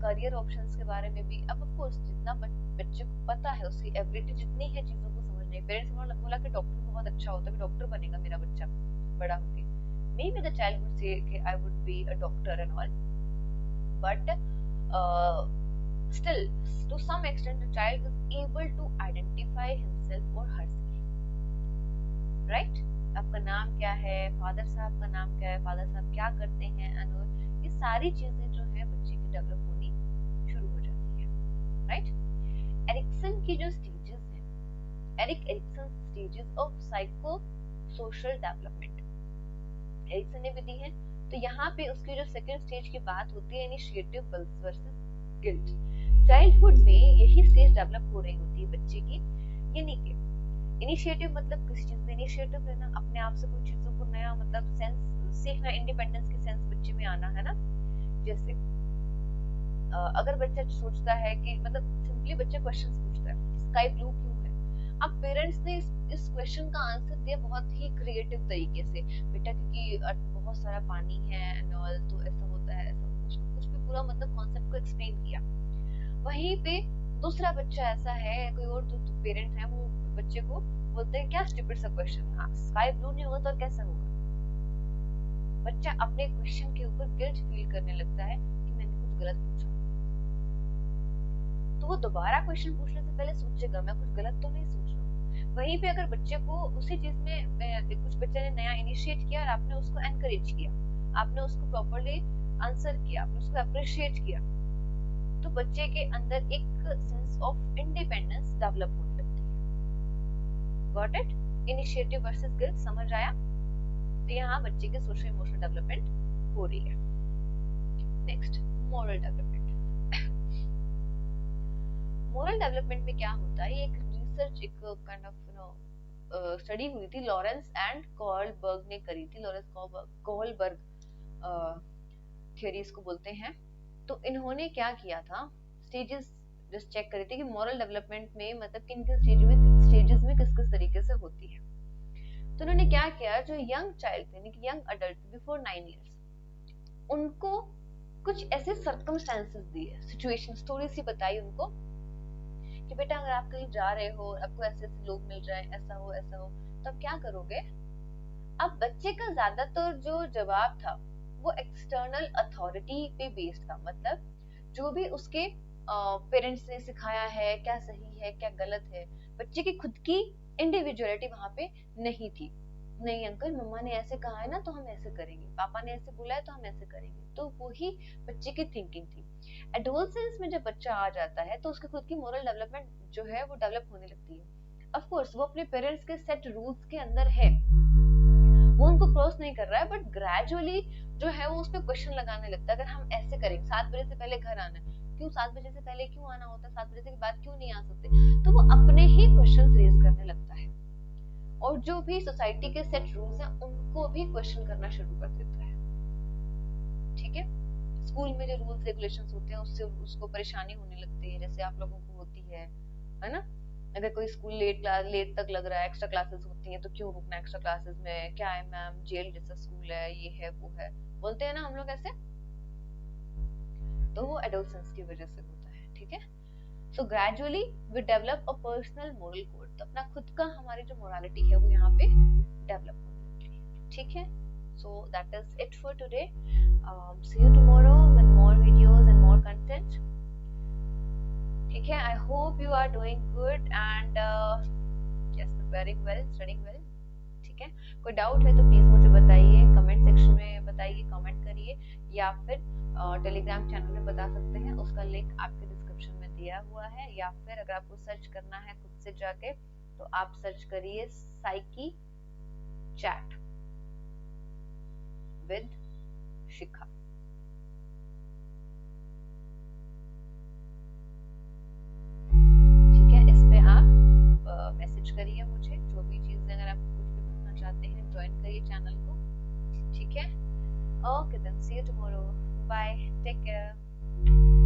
करियर ऑप्शंस के बारे में भी। अब ऑफ कोर्स जितना बच्चे को पता है, उसकी एबिलिटी जितनी है चीजों को समझने, पेरेंट्स ने बोला कि डॉक्टर बहुत अच्छा होता है, डॉक्टर बनेगा मेरा बच्चा बड़ा होके, maybe the child would say okay, I would be a doctor and all, but still to some extent the child is able to identify himself or herself, right? आपका नाम क्या है, फादर साहब का नाम क्या है, फादर साहब क्या करते हैं एंड ऑल, ये सारी चीजें जो है बच्चे की डेवलप होनी शुरू हो जाती है, राइट। एरिक्सन की जो स्टेजेस हैं, Erik Erikson stages of psycho social development Erikson ने भी दी है। तो यहाँ पे उसकी जो सेकंड स्टेज की बात होती है, इनिशिएटिव वर्सेस गिल्ट। चाइल्डहुड में यही स्टेज डेवलप हो रही होती है बच्चे की, यानी कि इनिशिएटिव मतलब किसी चीज में इनिशिएटिव लेना, अपने आप से कोई चीजों को नया मतलब सेंस सीखना, इंडिपेंडेंस की सेंस बच्चे में आना, है ना। जैसे अगर बच्चा सोचता है कि मतलब सिंपली बच्चा क्वेश्चंस पूछता है स्काई ब्लू क्यों है, अब पेरेंट्स ने इस क्वेश्चन का आंसर दिया बहुत ही क्रिएटिव तरीके से, बेटा क्योंकि बहुत सारा पानी है एंड ऑल तो ऐसा होता है, ऐसा उसको कुछ भी पूरा मतलब कॉन्सेप्ट को एक्सप्लेन किया। वहीं पे दूसरा बच्चा ऐसा है, कोई और जो पेरेंट है वो बच्चे को बोलते हैं क्या स्टूपिड सा क्वेश्चन, हाँ स्काई ब्लू नहीं होगा तो कैसा होगा। बच्चा अपने क्वेश्चन के ऊपर गिल्ट फील करने लगता है कि मैंने कुछ गलत पूछा, तो वो दोबारा क्वेश्चन पूछने से पहले सोचेगा मैं कुछ गलत तो नहीं सोच रहा। वहीं पे अगर बच्चे को उसी चीज में कुछ बच्चे ने नया इनिशिएट किया और आपने उसको एनकरेज किया, आपने उसको प्रॉपर्ली आंसर किया, आपने उसको अप्रिशिएट किया, तो बच्चे के अंदर एक सेंस ऑफ इंडिपेंडेंस डेवलप होने लगती है। Got it? Initiative versus guilt, समझ आया? तो यहाँ बच्चे के सोशल इमोशनल डेवलपमेंट हो रही है। Next, moral development. Moral development में क्या होता है, एक रिसर्च, एक काइंड ऑफ स्टडी हुई थी लॉरेंस एंड कोहलबर्ग ने करी थी, लॉरेंस कोहलबर्ग थ्योरी इसको बोलते हैं। तो इन्होंने क्या किया था, स्टेजेस जस्ट चेक करी थी कि मॉरल डेवलपमेंट में मतलब किन किन स्टेजेस में किस किस तरीके से होती है। तो उन्होंने क्या किया, जो यंग चाइल्ड थे, यानी कि यंग अडल्ट बिफोर 9 इयर्स, उनको कुछ ऐसे सर्कमस्टेंसेस दिए, सिचुएशन स्टोरी सी बताई उनको कि बेटा अगर आप कहीं जा रहे हो, आपको ऐसे ऐसे लोग मिल रहे हैं, ऐसा हो तो आप क्या करोगे। अब बच्चे का ज्यादातर जो जवाब था वो एक्सटर्नल अथॉरिटी पे बेस्ड था, मतलब जो भी उसके पेरेंट्स ने सिखाया है, क्या सही है क्या गलत है, बच्चे की खुद की इंडिविजुअलिटी वहां पे नहीं थी। नहीं अंकल मम्मा ने ऐसे कहा है ना तो हम ऐसे करेंगे, पापा ने ऐसे बोला है तो हम ऐसे करेंगे, तो वही बच्चे की थिंकिंग थी। एडोलसेंस में जब बच्चा आ जाता है तो उसकी खुद की मोरल डेवलपमेंट जो है वो डेवलप होने लगती है। ऑफ कोर्स वो अपने पेरेंट्स के सेट रूल्स के अंदर है, वो उनको क्रॉस नहीं कर रहा है, बट ग्रेजुअली जो है वो उस पर क्वेश्चन लगाने लगता है। अगर हम ऐसे करेंगे, 7 बजे से पहले घर आना है, क्यों 7 बजे से पहले क्यों आना होता है, 7 बजे के बाद क्यों नहीं आ सकते, तो वो अपने ही क्वेश्चन रेज करने लगता है और जो भी सोसाइटी के सेट रूल्स हैं उनको भी क्वेश्चन करना शुरू कर देता है। ठीक है, स्कूल में जो रूल्स रेगुलेशंस होते हैं उससे उसको परेशानी होने लगती है, जैसे आप लोगों को होती है ना। अगर कोई स्कूल लेट तक लग रहा है, एक्स्ट्रा क्लासेस होती हैं तो क्यों रुकना एक्स्ट्रा क्लासेस में, क्या है मैम जेल जैसा स्कूल है, ये है वो है, बोलते हैं ना हम लोग ऐसे। तो वो एडोलसेंस की वजह से होता है। ठीक है, so gradually we develop a personal moral code, तो अपना खुद का हमारी जो मोरालिटी है वो यहाँ पे डेवलप होने लगती है। ठीक है, so that is it for today. See you tomorrow with more videos and more content. ठीक है, I hope you are doing good and yes, preparing well, studying well. ठीक है, कोई डाउट है तो प्लीज मुझे बताइए, कमेंट सेक्शन में बताइए, कमेंट करिए, या फिर टेलीग्राम चैनल में बता सकते हैं, उसका लिंक आपके डिस्क्रिप्शन में दिया हुआ है, या फिर अगर आपको सर्च करना है खुद से जाके तो आप सर्च करिए साइकी चैट विद शिखा। ठीक है, इस पे आप मैसेज करिए मुझे, जो भी चीजें अगर आप कुछ भी पूछना चाहते हैं, ज्वाइन करिए चैनल को। ठीक है, okay then see you tomorrow, bye, take care.